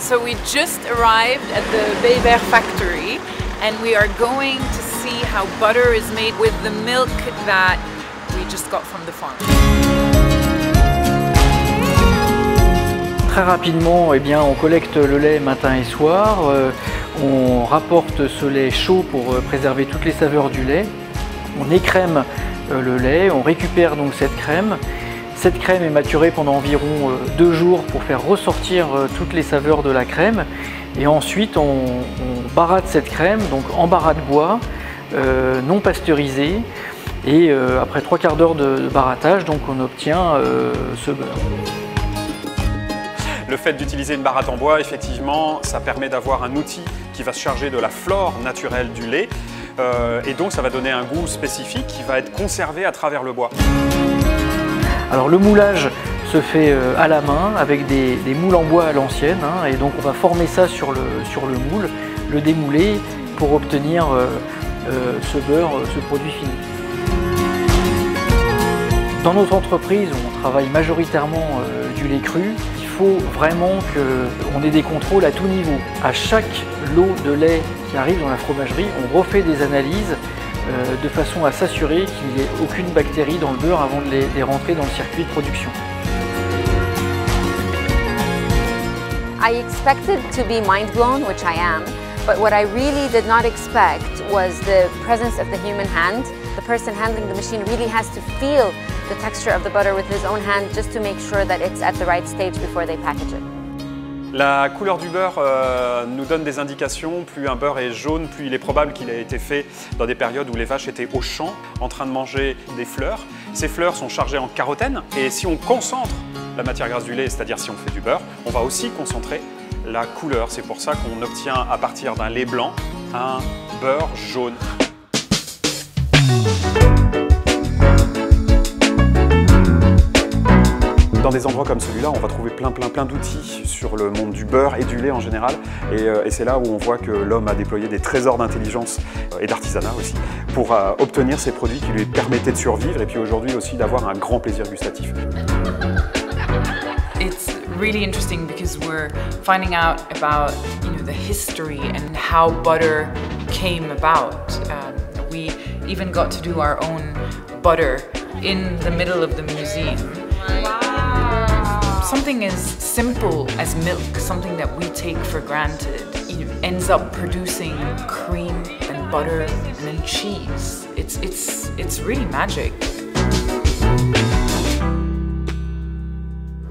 So we just arrived at the Baybert factory and we are going to see how butter is made with the milk that we just got from the farm. Très rapidement, eh bien, on collecte le lait matin et soir, on rapporte ce lait chaud pour préserver toutes les saveurs du lait, on écrème le lait, on récupère donc cette crème. Cette crème est maturée pendant environ 2 jours pour faire ressortir toutes les saveurs de la crème. Et ensuite, on barate cette crème, donc en barat de bois, non pasteurisé. Et après 3/4 d'heure de barattage, donc on obtient ce beurre. Le fait d'utiliser une baratte en bois, effectivement, ça permet d'avoir un outil qui va se charger de la flore naturelle du lait. Et donc, ça va donner un goût spécifique qui va être conservé à travers le bois. Alors le moulage se fait à la main avec des moules en bois à l'ancienne, hein, et donc on va former ça sur le moule, le démouler pour obtenir ce beurre, ce produit fini. Dans notre entreprise, on travaille majoritairement du lait cru. Il faut vraiment qu'on ait des contrôles à tout niveau. À chaque lot de lait qui arrive dans la fromagerie, on refait des analyses de façon à s'assurer qu'il n'y ait aucune bactérie dans le beurre avant de les rentrer dans le circuit de production. I expected to be mind blown, which I am, but what I really did not expect was the presence of the human hand. The person handling the machine really has to feel the texture of the butter with his own hand just to make sure that it's at the right stage before they package it. La couleur du beurre nous donne des indications. Plus un beurre est jaune, plus il est probable qu'il ait été fait dans des périodes où les vaches étaient au champ, en train de manger des fleurs. Ces fleurs sont chargées en carotène et si on concentre la matière grasse du lait, c'est-à-dire si on fait du beurre, on va aussi concentrer la couleur. C'est pour ça qu'on obtient à partir d'un lait blanc un beurre jaune. Dans des endroits comme celui-là, on va trouver plein d'outils sur le monde du beurre et du lait en général. Et c'est là où on voit que l'homme a déployé des trésors d'intelligence et d'artisanat aussi pour obtenir ces produits qui lui permettaient de survivre et puis aujourd'hui aussi d'avoir un grand plaisir gustatif. It's really interesting because we're finding out about the history and how butter came about. We even got to do our own butter in the middle of the museum. Something as simple as milk, something that we take for granted, ends up producing cream and butter and then cheese. It's really magic.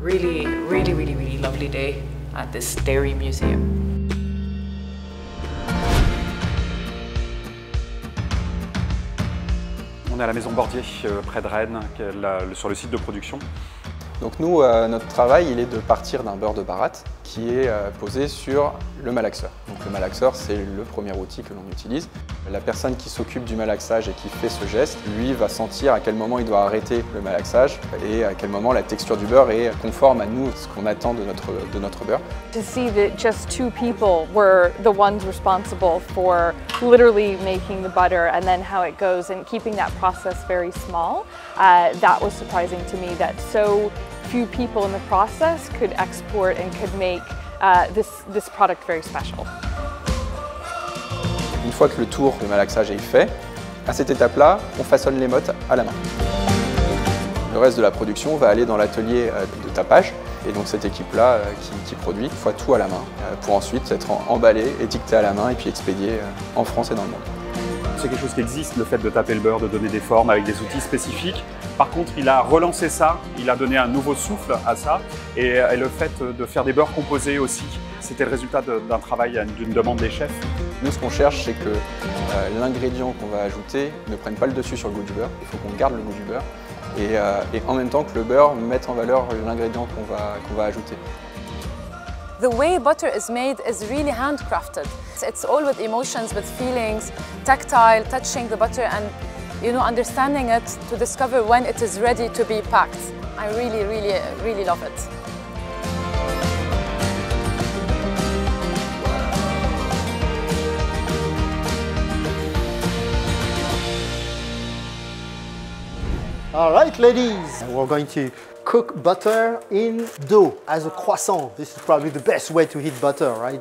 Really lovely day at this dairy museum. On est à la maison Bordier, près de Rennes, sur le site de production. Donc nous, notre travail, il est de partir d'un beurre de baratte qui est posé sur le malaxeur. Donc le malaxeur, c'est le premier outil que l'on utilise. La personne qui s'occupe du malaxage et qui fait ce geste, lui, va sentir à quel moment il doit arrêter le malaxage et à quel moment la texture du beurre est conforme à nous, ce qu'on attend de notre beurre. To see that just 2 people were the ones responsible for literally making the butter and then how it goes and keeping that process very small, that was surprising to me that so few people in the process could export and could make this product very special. Une fois que le tour de malaxage est fait, à cette étape-là, on façonne les mottes à la main. Le reste de la production va aller dans l'atelier de tapage et donc cette équipe-là qui produit une fois tout à la main pour ensuite être emballé, étiqueté à la main et puis expédié en France et dans le monde. C'est quelque chose qui existe, le fait de taper le beurre, de donner des formes avec des outils spécifiques. Par contre, il a relancé ça, il a donné un nouveau souffle à ça et le fait de faire des beurres composés aussi, c'était le résultat d'un travail, d'une demande des chefs. Nous, ce qu'on cherche, c'est que l'ingrédient qu'on va ajouter ne prenne pas le dessus sur le goût du beurre. Il faut qu'on garde le goût du beurre et en même temps que le beurre mette en valeur l'ingrédient qu'on va ajouter. The way butter is made is really handcrafted. It's all with emotions, with feelings, tactile, touching the butter and understanding it to discover when it is ready to be packed. I really love it. All right, ladies, we're going to cook butter in dough as a croissant. This is probably the best way to heat butter, right?